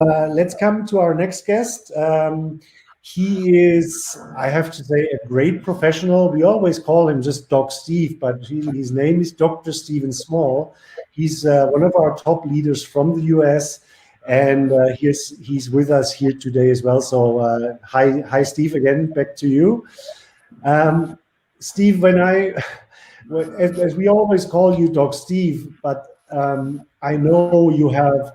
Let's come to our next guest. He is, I have to say, a great professional. We always call him just Doc Steve, but his name is Dr. Stephen Small. He's one of our top leaders from the US, and he's with us here today as well. So, hi, Steve, again, back to you. Steve, as we always call you Doc Steve, but I know you have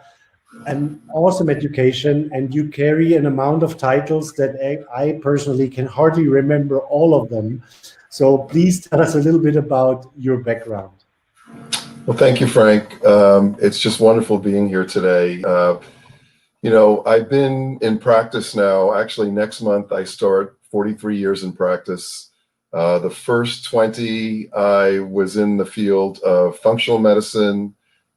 an awesome education and you carry an amount of titles that I personally can hardly remember all of them. So please tell us a little bit about your background. Well, thank you, Frank. It's just wonderful being here today. I've been in practice now. Actually, next month I start 43 years in practice. The first 20, I was in the field of functional medicine,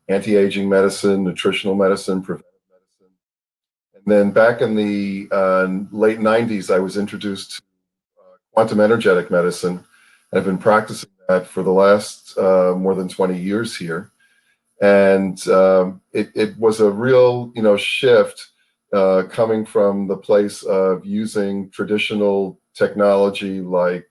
anti-aging medicine, nutritional medicine, preventive medicine. And then back in the late 90s, I was introduced to quantum energetic medicine. I've been practicing that for the last more than 20 years here. And it was a real, shift coming from the place of using traditional technology like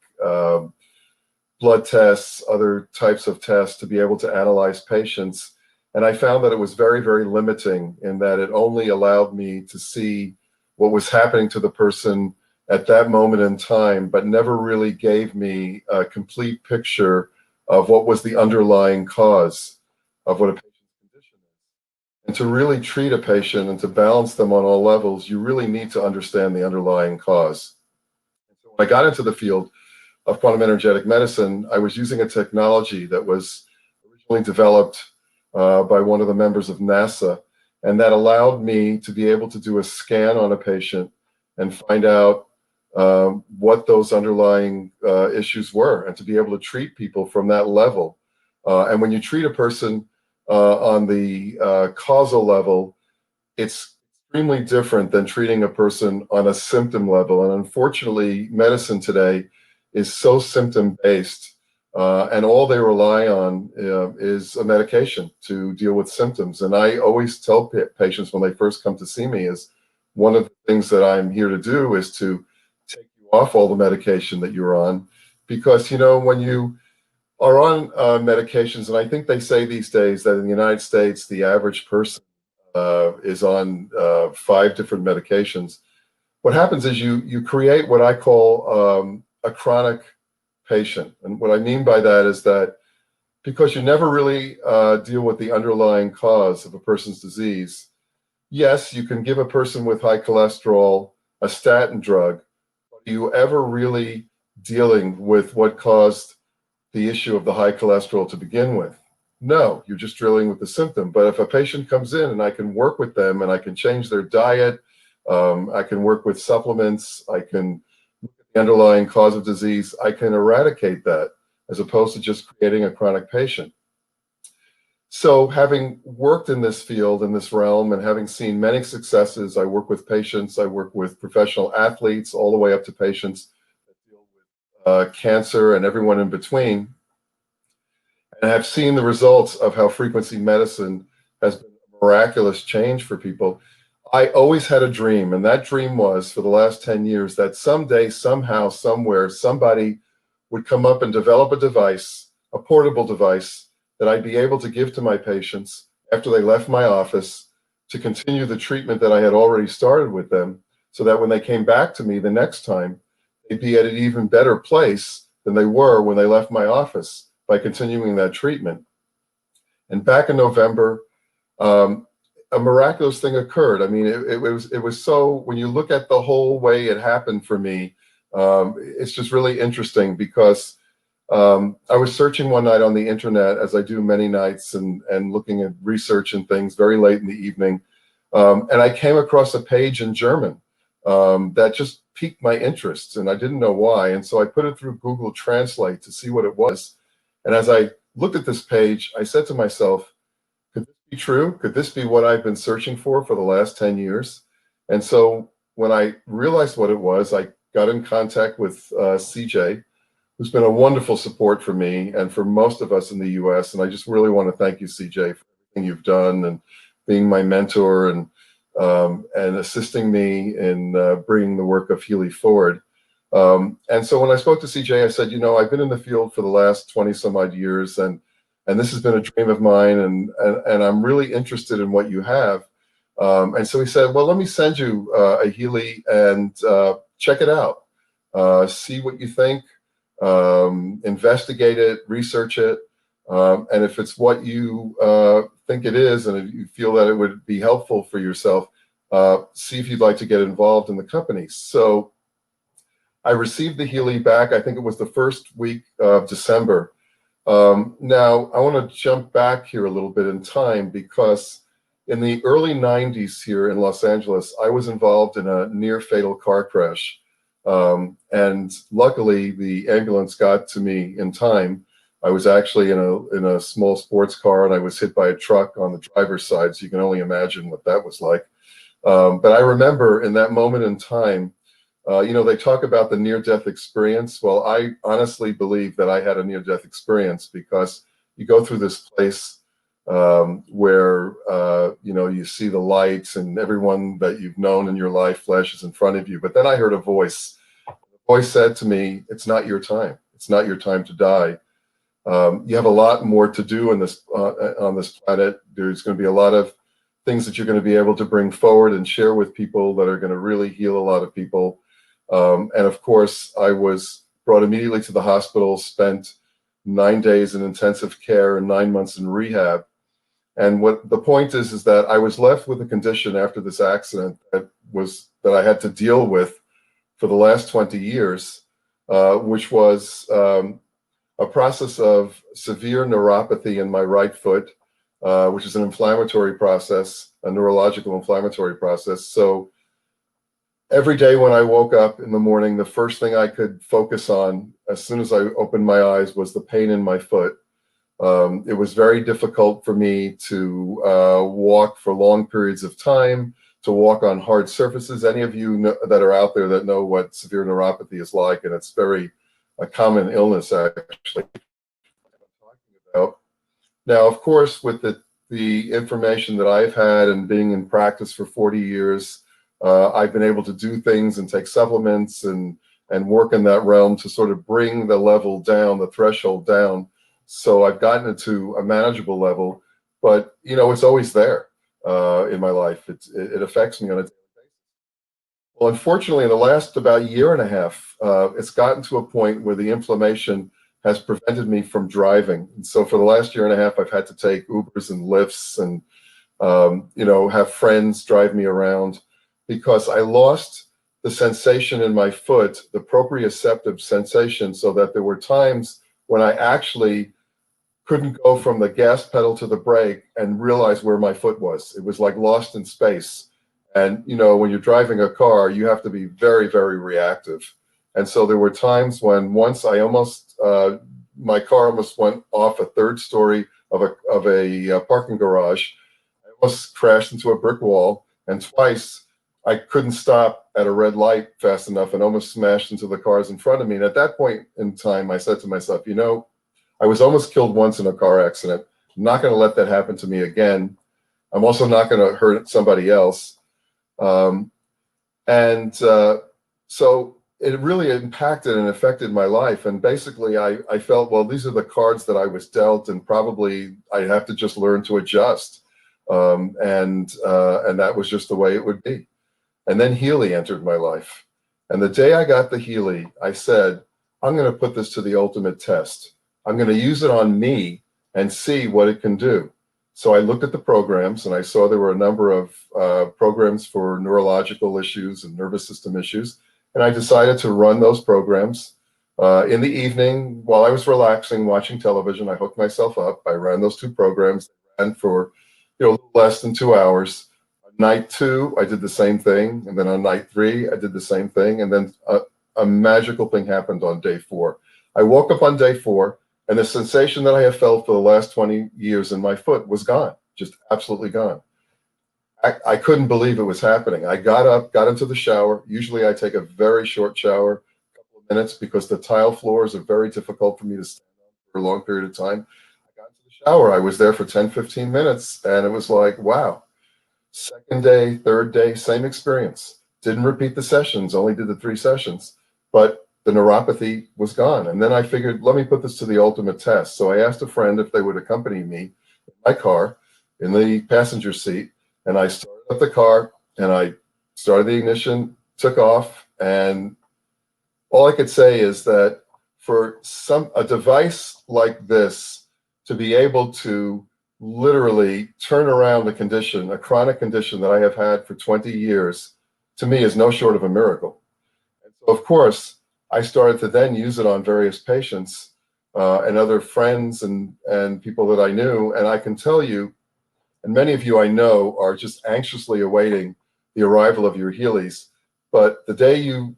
blood tests, other types of tests to be able to analyze patients. And I found that it was very, very limiting in that it only allowed me to see what was happening to the person at that moment in time, but never really gave me a complete picture of what was the underlying cause of what a patient's condition is. And to really treat a patient and to balance them on all levels, you really need to understand the underlying cause. And so when I got into the field of quantum energetic medicine, I was using a technology that was originally developed by one of the members of NASA, and that allowed me to be able to do a scan on a patient and find out what those underlying issues were, and to be able to treat people from that level. And when you treat a person on the causal level, it's extremely different than treating a person on a symptom level. And unfortunately, medicine today is so symptom-based, and all they rely on is a medication to deal with symptoms. And I always tell patients when they first come to see me is one of the things that I'm here to do is to take you off all the medication that you're on, because when you are on medications, and I think they say these days that in the United States the average person is on 5 different medications. What happens is you create what I call a chronic patient. And what I mean by that is that because you never really deal with the underlying cause of a person's disease, yes, you can give a person with high cholesterol a statin drug, but are you ever really dealing with what caused the issue of the high cholesterol to begin with? No, you're just dealing with the symptom. But if a patient comes in and I can work with them and I can change their diet, I can work with supplements, I can look at the underlying cause of disease, I can eradicate that as opposed to just creating a chronic patient. So having worked in this field, in this realm, and having seen many successes, I work with patients, I work with professional athletes, all the way up to patients that deal with cancer and everyone in between. And I've seen the results of how frequency medicine has been a miraculous change for people. I always had a dream, and that dream was, for the last 10 years, that someday, somehow, somewhere, somebody would come up and develop a device, a portable device, that I'd be able to give to my patients after they left my office to continue the treatment that I had already started with them, so that when they came back to me the next time, they'd be at an even better place than they were when they left my office by continuing that treatment. And back in November, a miraculous thing occurred. I mean, it was so, when you look at the whole way it happened for me, it's just really interesting because I was searching one night on the internet, as I do many nights, and looking at research and things very late in the evening. And I came across a page in German that just piqued my interest, and I didn't know why. And so I put it through Google Translate to see what it was. And as I looked at this page, I said to myself, could this be true? Could this be what I've been searching for the last 10 years? And so when I realized what it was, I got in contact with CJ, who's been a wonderful support for me and for most of us in the US. And I just really want to thank you, CJ, for everything you've done and being my mentor and and assisting me in bringing the work of Healy forward. And so when I spoke to CJ, I said, I've been in the field for the last 20 some odd years, and this has been a dream of mine, and I'm really interested in what you have. And so he said, well, let me send you a Healy and check it out. See what you think, investigate it, research it. And if it's what you think it is, and if you feel that it would be helpful for yourself, see if you'd like to get involved in the company. So I received the Healy back, I think it was the first week of December. Now, I want to jump back here a little bit in time, because in the early 90s here in Los Angeles, I was involved in a near fatal car crash. And luckily, the ambulance got to me in time. I was actually in a small sports car, and I was hit by a truck on the driver's side, so you can only imagine what that was like. But I remember in that moment in time, they talk about the near-death experience. Well, I honestly believe that I had a near-death experience, because you go through this place where you see the lights and everyone that you've known in your life flashes in front of you. But then I heard a voice. The voice said to me, "It's not your time. It's not your time to die. You have a lot more to do on this planet. There's going to be a lot of things that you're going to be able to bring forward and share with people that are going to really heal a lot of people." And of course, I was brought immediately to the hospital, spent 9 days in intensive care and 9 months in rehab. And what the point is that I was left with a condition after this accident that I had to deal with for the last 20 years, which was a process of severe neuropathy in my right foot, which is an inflammatory process, a neurological inflammatory process. So every day when I woke up in the morning, the first thing I could focus on as soon as I opened my eyes was the pain in my foot. It was very difficult for me to walk for long periods of time, to walk on hard surfaces. Any of you that are out there that know what severe neuropathy is like, and it's a common illness, actually. Now, of course, with the information that I've had and being in practice for 40 years, I've been able to do things and take supplements and work in that realm to sort of bring the level down, the threshold down. So I've gotten it to a manageable level, but it's always there in my life. It affects me on a daily basis. Well, unfortunately, in the last about year and a half, it's gotten to a point where the inflammation has prevented me from driving. And so for the last year and a half, I've had to take Ubers and Lyfts and have friends drive me around, because I lost the sensation in my foot, the proprioceptive sensation, so that there were times when I actually couldn't go from the gas pedal to the brake and realize where my foot was. It was like lost in space. And, when you're driving a car, you have to be very, very reactive. And so there were times when once I almost, my car almost went off a third story of a parking garage. I almost crashed into a brick wall, and twice I couldn't stop at a red light fast enough and almost smashed into the cars in front of me. And at that point in time, I said to myself, I was almost killed once in a car accident. I'm not going to let that happen to me again. I'm also not going to hurt somebody else. So it really impacted and affected my life. And basically, I felt, well, these are the cards that I was dealt, and probably I have to just learn to adjust. And that was just the way it would be. And then Healy entered my life. And the day I got the Healy, I said, I'm going to put this to the ultimate test. I'm going to use it on me and see what it can do. So I looked at the programs, and I saw there were a number of programs for neurological issues and nervous system issues. And I decided to run those programs in the evening while I was relaxing, watching television. I hooked myself up. I ran those two programs, and for less than 2 hours. Night 2, I did the same thing. And then on night 3, I did the same thing. And then a magical thing happened on day 4. I woke up on day 4, and the sensation that I have felt for the last 20 years in my foot was gone, just absolutely gone. I couldn't believe it was happening. I got up, got into the shower. Usually I take a very short shower, a couple of minutes, because the tile floors are very difficult for me to stand on for a long period of time. I got into the shower. I was there for 10, 15 minutes, and it was like, wow. Second day, third day, same experience. Didn't repeat the sessions, only did the 3 sessions, but the neuropathy was gone. And then I figured, let me put this to the ultimate test. So I asked a friend if they would accompany me in my car in the passenger seat, and I started up the car and I started the ignition, took off, and all I could say is that for a device like this to be able to literally turn around a condition, a chronic condition that I have had for 20 years, to me is no short of a miracle. And so, of course, I started to then use it on various patients and other friends and people that I knew. And I can tell you, and many of you I know are just anxiously awaiting the arrival of your Healys. But the day you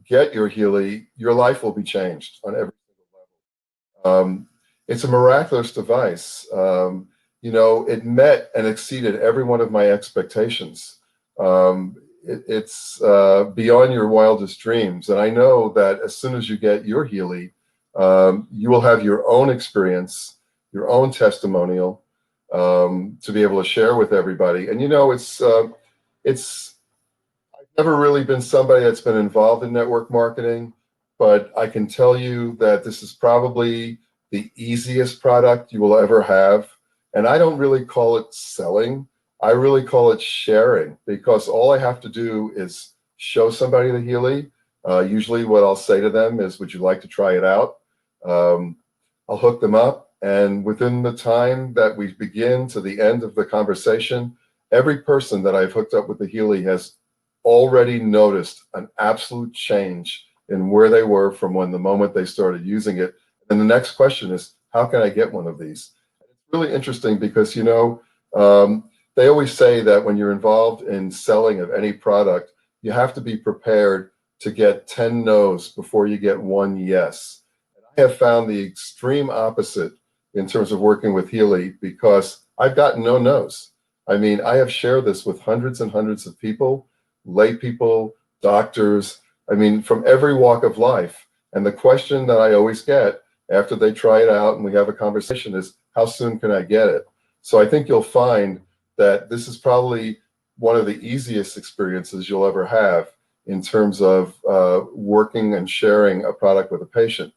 get your Healy, your life will be changed on every single level. It's a miraculous device. It met and exceeded every one of my expectations. It's beyond your wildest dreams. And I know that as soon as you get your Healy, you will have your own experience, your own testimonial to be able to share with everybody. And I've never really been somebody that's been involved in network marketing, but I can tell you that this is probably the easiest product you will ever have. And I don't really call it selling. I really call it sharing, because all I have to do is show somebody the Healy. Usually what I'll say to them is, would you like to try it out? I'll hook them up. And within the time that we begin to the end of the conversation, every person that I've hooked up with the Healy has already noticed an absolute change in where they were from the moment they started using it. And the next question is, how can I get one of these? It's really interesting because, they always say that when you're involved in selling of any product, you have to be prepared to get 10 no's before you get 1 yes. And I have found the extreme opposite in terms of working with Healy, because I've gotten no no's. I mean, I have shared this with hundreds and hundreds of people, lay people, doctors, I mean, from every walk of life. And the question that I always get after they try it out and we have a conversation is, how soon can I get it? So I think you'll find that this is probably one of the easiest experiences you'll ever have in terms of working and sharing a product with a patient.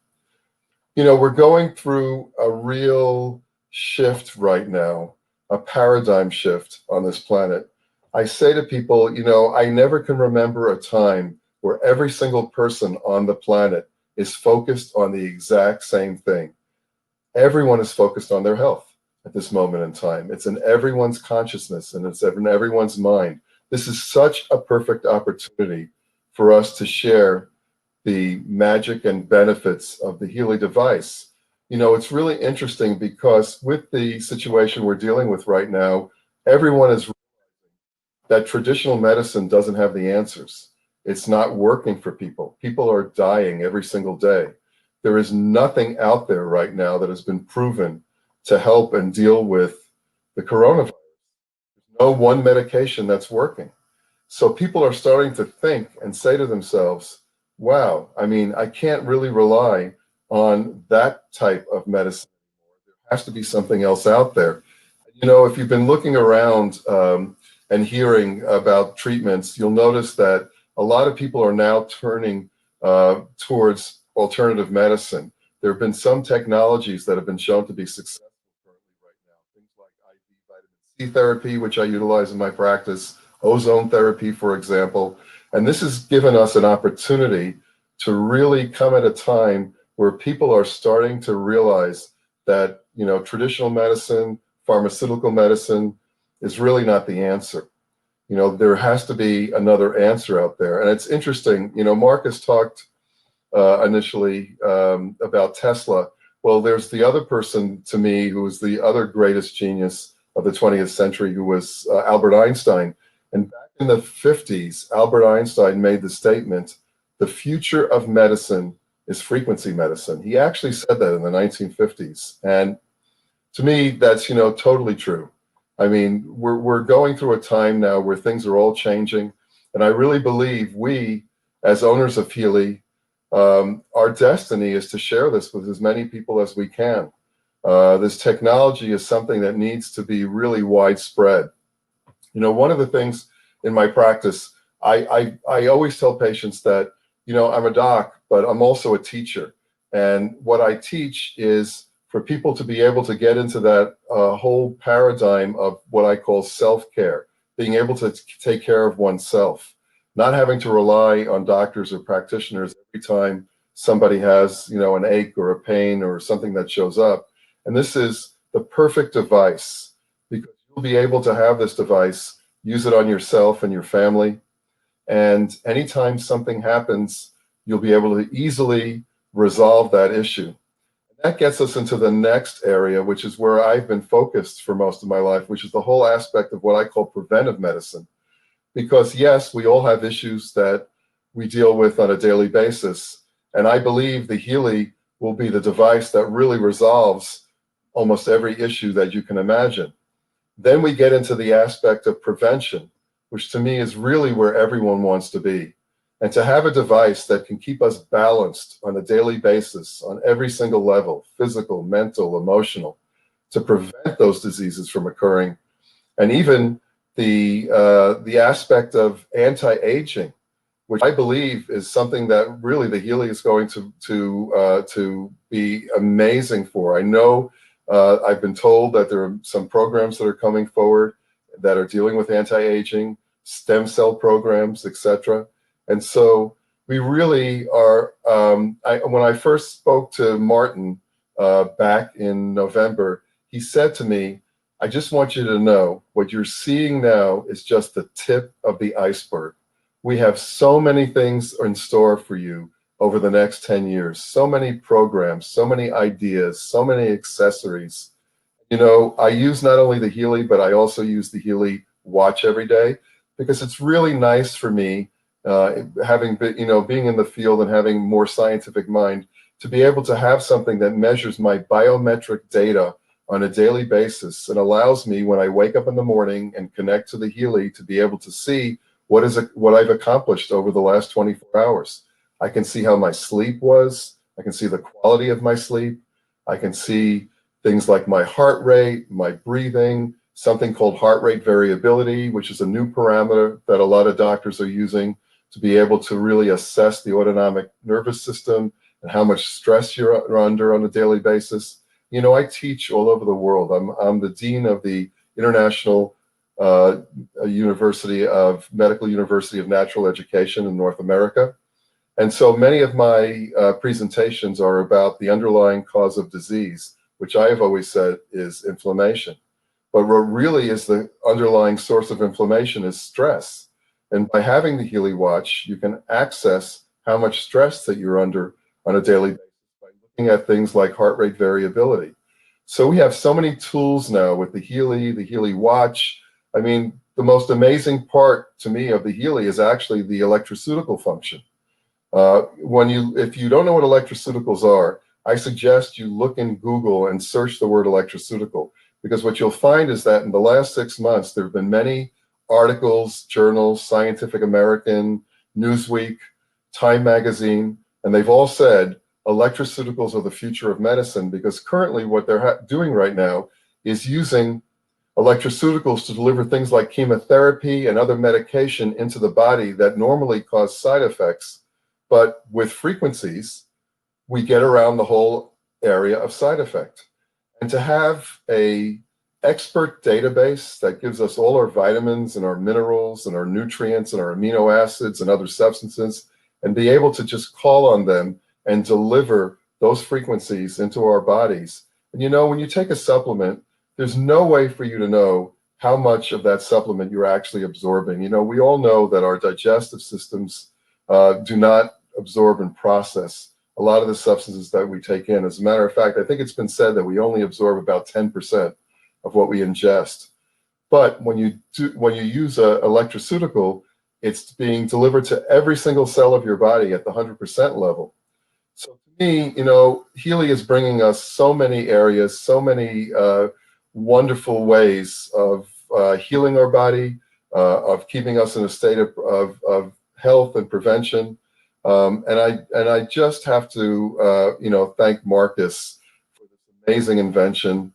We're going through a real shift right now, a paradigm shift on this planet. I say to people, I never can remember a time where every single person on the planet is focused on the exact same thing. Everyone is focused on their health at this moment in time. It's in everyone's consciousness and it's in everyone's mind. This is such a perfect opportunity for us to share the magic and benefits of the Healy device. It's really interesting because with the situation we're dealing with right now, everyone is realizing that traditional medicine doesn't have the answers. It's not working for people. People are dying every single day. There is nothing out there right now that has been proven to help and deal with the coronavirus. There's no one medication that's working. So people are starting to think and say to themselves, wow, I mean, I can't really rely on that type of medicine anymore. There has to be something else out there. If you've been looking around and hearing about treatments, you'll notice that a lot of people are now turning towards alternative medicine. There have been some technologies that have been shown to be successful currently right now. Things like IV vitamin C therapy, which I utilize in my practice, ozone therapy, for example. And this has given us an opportunity to really come at a time where people are starting to realize that, traditional medicine, pharmaceutical medicine is really not the answer. There has to be another answer out there. And it's interesting, Marcus talked initially about Tesla. Well, there's the other person to me who was the other greatest genius of the 20th century, who was Albert Einstein. And back in the 50s, Albert Einstein made the statement, the future of medicine is frequency medicine. He actually said that in the 1950s. And to me, that's, totally true. I mean, we're going through a time now where things are all changing. And I really believe we, as owners of Healy, our destiny is to share this with as many people as we can. This technology is something that needs to be really widespread. You know, one of the things in my practice, I always tell patients that, you know, I'm a doc, but I'm also a teacher. And what I teach is for people to be able to get into that whole paradigm of what I call self-care, being able to take care of oneself, not having to rely on doctors or practitioners every time somebody has, you know, an ache or a pain or something that shows up. And this is the perfect device, because you'll be able to have this device, use it on yourself and your family. And anytime something happens, you'll be able to easily resolve that issue. That gets us into the next area, which is where I've been focused for most of my life, which is the whole aspect of what I call preventive medicine. Because yes, we all have issues that we deal with on a daily basis. And I believe the Healy will be the device that really resolves almost every issue that you can imagine. Then we get into the aspect of prevention, which to me is really where everyone wants to be. And to have a device that can keep us balanced on a daily basis on every single level, physical, mental, emotional, to prevent those diseases from occurring. And even the aspect of anti-aging, which I believe is something that really the Healy is going to be amazing for. I know I've been told that there are some programs that are coming forward that are dealing with anti-aging, stem cell programs, etc. And so we really are, when I first spoke to Martin back in November, he said to me, I just want you to know what you're seeing now is just the tip of the iceberg. We have so many things in store for you over the next 10 years, so many programs, so many ideas, so many accessories. You know, I use not only the Healy, but I also use the Healy watch every day, because it's really nice for me, having been, you know, being in the field and having more scientific mind, to be able to have something that measures my biometric data on a daily basis and allows me, when I wake up in the morning and connect to the Healy, to be able to see what I've accomplished over the last 24 hours. I can see how my sleep was. I can see the quality of my sleep. I can see things like my heart rate, my breathing, something called heart rate variability, which is a new parameter that a lot of doctors are using to be able to really assess the autonomic nervous system and how much stress you're under on a daily basis. You know, I teach all over the world. I'm the dean of the International Medical University of Natural Education in North America. And so many of my presentations are about the underlying cause of disease, which I have always said is inflammation. But what really is the underlying source of inflammation is stress. And by having the Healy watch, you can access how much stress that you're under on a daily basis by looking at things like heart rate variability. So we have so many tools now with the Healy watch. I mean, the most amazing part to me of the Healy is actually the electroceutical function. If you don't know what electroceuticals are, I suggest you look in Google and search the word electroceutical, because what you'll find is that in the last 6 months, there have been many articles, journals, Scientific American, Newsweek, Time Magazine, and they've all said electroceuticals are the future of medicine, because currently what they're doing right now is using electroceuticals to deliver things like chemotherapy and other medication into the body that normally cause side effects. But with frequencies, we get around the whole area of side effect. And to have a expert database that gives us all our vitamins and our minerals and our nutrients and our amino acids and other substances, and be able to just call on them and deliver those frequencies into our bodies. And you know, when you take a supplement, there's no way for you to know how much of that supplement you're actually absorbing. You know, we all know that our digestive systems do not absorb and process a lot of the substances that we take in. As a matter of fact, I think it's been said that we only absorb about 10% of what we ingest. But when you use an electroceutical, it's being delivered to every single cell of your body at the 100% level. So to me, you know, Healy is bringing us so many areas, so many wonderful ways of healing our body, of keeping us in a state of health and prevention. And I just have to, you know, thank Marcus for this amazing invention.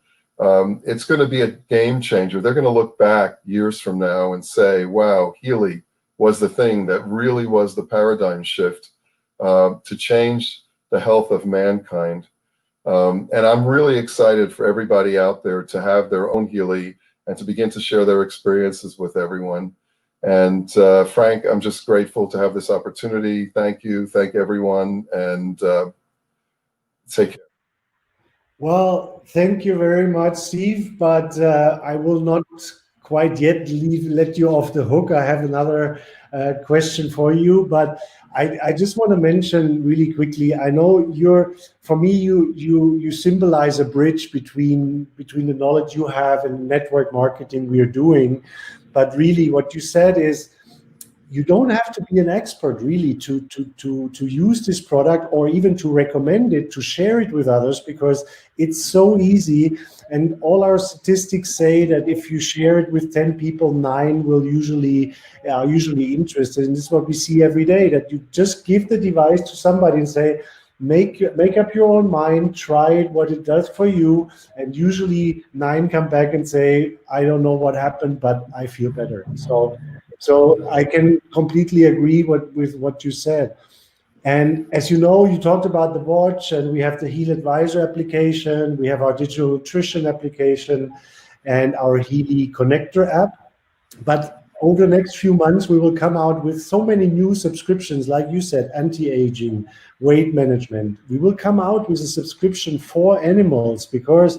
it's going to be a game changer. They're going to look back years from now and say, wow, Healy was the thing that really was the paradigm shift to change the health of mankind. And I'm really excited for everybody out there to have their own Healy and to begin to share their experiences with everyone. And Frank, I'm just grateful to have this opportunity. Thank you. Thank everyone. And take care. Well, thank you very much, Steve, but I will not quite yet let you off the hook. I have another question for you, but I just want to mention really quickly. I know for me, you symbolize a bridge between the knowledge you have and network marketing we are doing. But really, what you said is, you don't have to be an expert really to use this product, or even to recommend it, to share it with others, because it's so easy. And all our statistics say that if you share it with 10 people, 9 will usually interested. And this is what we see every day, that you just give the device to somebody and say, make up your own mind, try it, what it does for you. And usually 9 come back and say, I don't know what happened, but I feel better. So I can completely agree with what you said. And as you know, you talked about the watch, and we have the Heal Advisor application, we have our digital nutrition application, and our Healy Connector app. But over the next few months, we will come out with so many new subscriptions, like you said, anti-aging, weight management. We will come out with a subscription for animals, because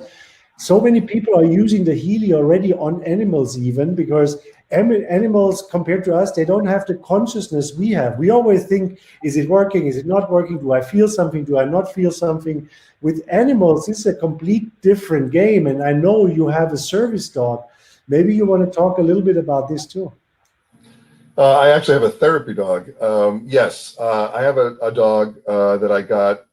so many people are using the Healy already on animals, even because animals, compared to us, they don't have the consciousness we have. We always think, is it working? Is it not working? Do I feel something? Do I not feel something? With animals, it's a complete different game. And I know you have a service dog. Maybe you want to talk a little bit about this too. I actually have a therapy dog. Yes, I have a dog that I got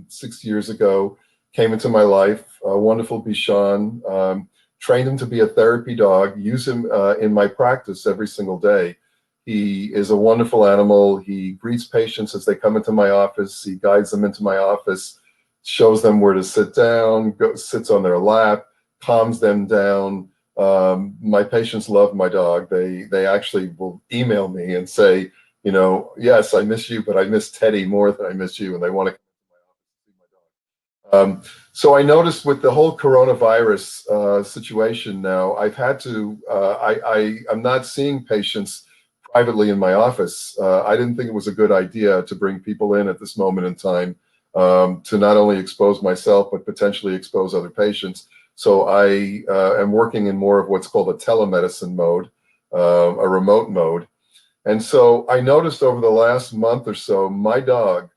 6 years ago, came into my life, a wonderful Bichon. Trained him to be a therapy dog, use him in my practice every single day. He is a wonderful animal. He greets patients as they come into my office. He guides them into my office, shows them where to sit down, sits on their lap, calms them down. My patients love my dog. They actually will email me and say, you know, yes, I miss you, but I miss Teddy more than I miss you, and they want to come to my office to see my dog. So I noticed with the whole coronavirus situation now, I've had to, I'm not seeing patients privately in my office. I didn't think it was a good idea to bring people in at this moment in time to not only expose myself, but potentially expose other patients. So I am working in more of what's called a telemedicine mode, a remote mode. And so I noticed over the last month or so, my dog,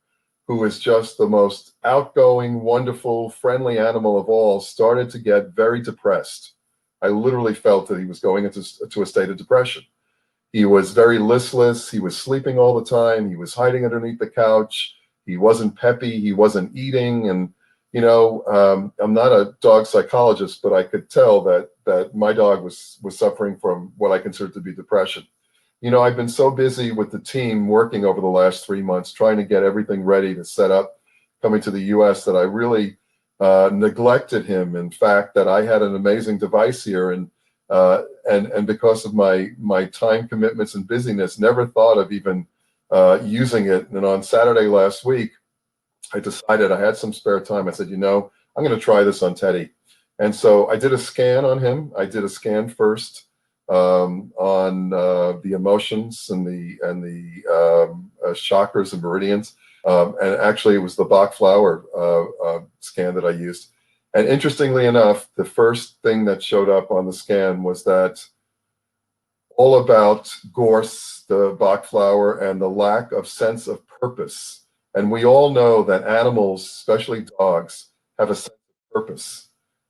who is just the most outgoing, wonderful, friendly animal of all, started to get very depressed. I literally felt that he was going into a state of depression. He was very listless. He was sleeping all the time. He was hiding underneath the couch. He wasn't peppy. He wasn't eating. And, you know, I'm not a dog psychologist, but I could tell that my dog was suffering from what I consider to be depression. You know, I've been so busy with the team working over the last 3 months, trying to get everything ready to set up coming to the US, that I really neglected him. In fact, that I had an amazing device here, and because of my time commitments and busyness, never thought of even using it. And on Saturday last week, I decided I had some spare time. I said, you know, I'm going to try this on Teddy. And so I did a scan on him. I did a scan first on the emotions and the chakras and meridians. And actually, it was the Bach flower scan that I used. And interestingly enough, the first thing that showed up on the scan was that all about gorse, the Bach flower, and the lack of sense of purpose. And we all know that animals, especially dogs, have a sense of purpose.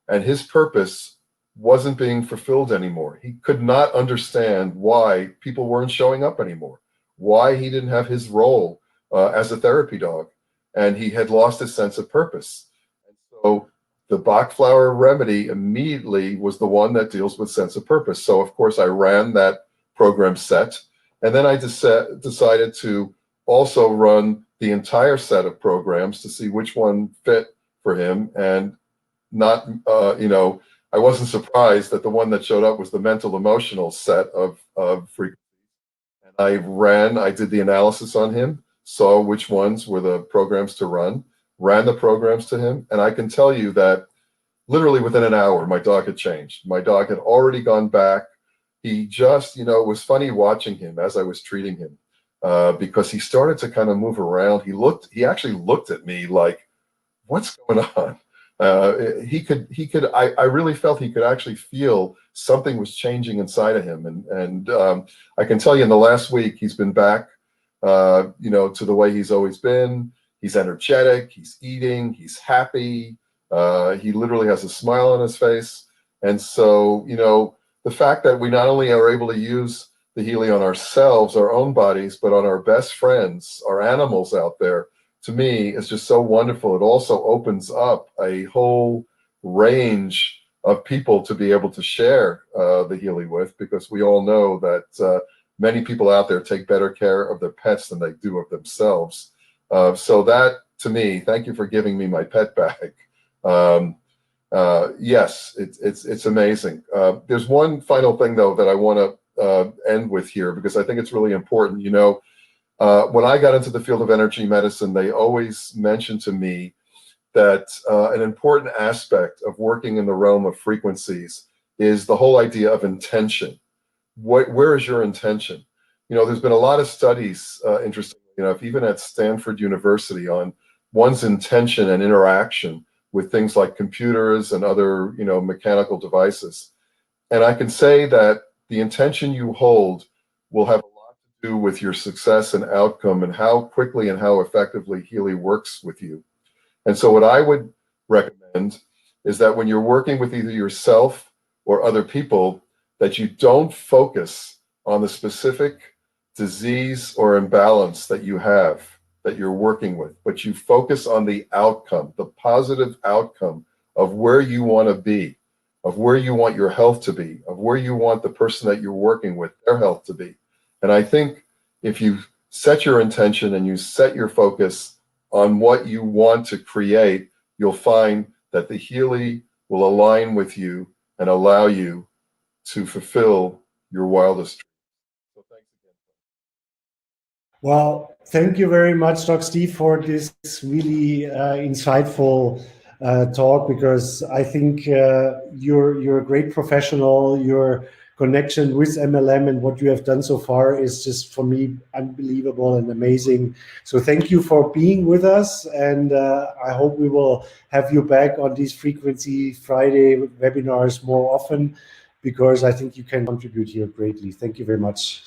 And his purpose wasn't being fulfilled anymore. He could not understand why people weren't showing up anymore, why he didn't have his role as a therapy dog, and he had lost his sense of purpose. And so the Bach flower remedy immediately was the one that deals with sense of purpose. So of course I ran that program set, and then I decided to also run the entire set of programs to see which one fit for him, and not, you know, I wasn't surprised that the one that showed up was the mental emotional set of frequencies. And I did the analysis on him, saw which ones were the programs to run, ran the programs to him, and I can tell you that literally within an hour, my dog had changed. My dog had already gone back. He just, it was funny watching him as I was treating him, because he started to kind of move around. He actually looked at me like, what's going on? I really felt he could actually feel something was changing inside of him. And I can tell you in the last week, he's been back, to the way he's always been. He's energetic, he's eating, he's happy. He literally has a smile on his face. And so, the fact that we not only are able to use the Healy on ourselves, our own bodies, but on our best friends, our animals out there, to me is just so wonderful. It also opens up a whole range of people to be able to share the Healy with, because we all know that many people out there take better care of their pets than they do of themselves. So that, to me, thank you for giving me my pet back. Yes, it's amazing. There's one final thing though that I want to end with here, because I think it's really important. When I got into the field of energy medicine, they always mentioned to me that an important aspect of working in the realm of frequencies is the whole idea of intention. Where is your intention? There's been a lot of studies, interestingly enough, even at Stanford University, on one's intention and interaction with things like computers and other, mechanical devices. And I can say that the intention you hold will have a lot to do with your success and outcome, and how quickly and how effectively Healy works with you. And so what I would recommend is that when you're working with either yourself or other people, that you don't focus on the specific disease or imbalance that you have, that you're working with, but you focus on the outcome, the positive outcome of where you want to be, of where you want your health to be, of where you want the person that you're working with, their health to be. And I think if you set your intention and you set your focus on what you want to create, you'll find that the Healy will align with you and allow you to fulfill your wildest dreams. So thanks again. Well, thank you very much, Doc Steve, for this really insightful talk, because I think you're a great professional. Your connection with MLM and what you have done so far is just, for me, unbelievable and amazing. So thank you for being with us, and I hope we will have you back on these Frequency Friday webinars more often, because I think you can contribute here greatly. Thank you very much.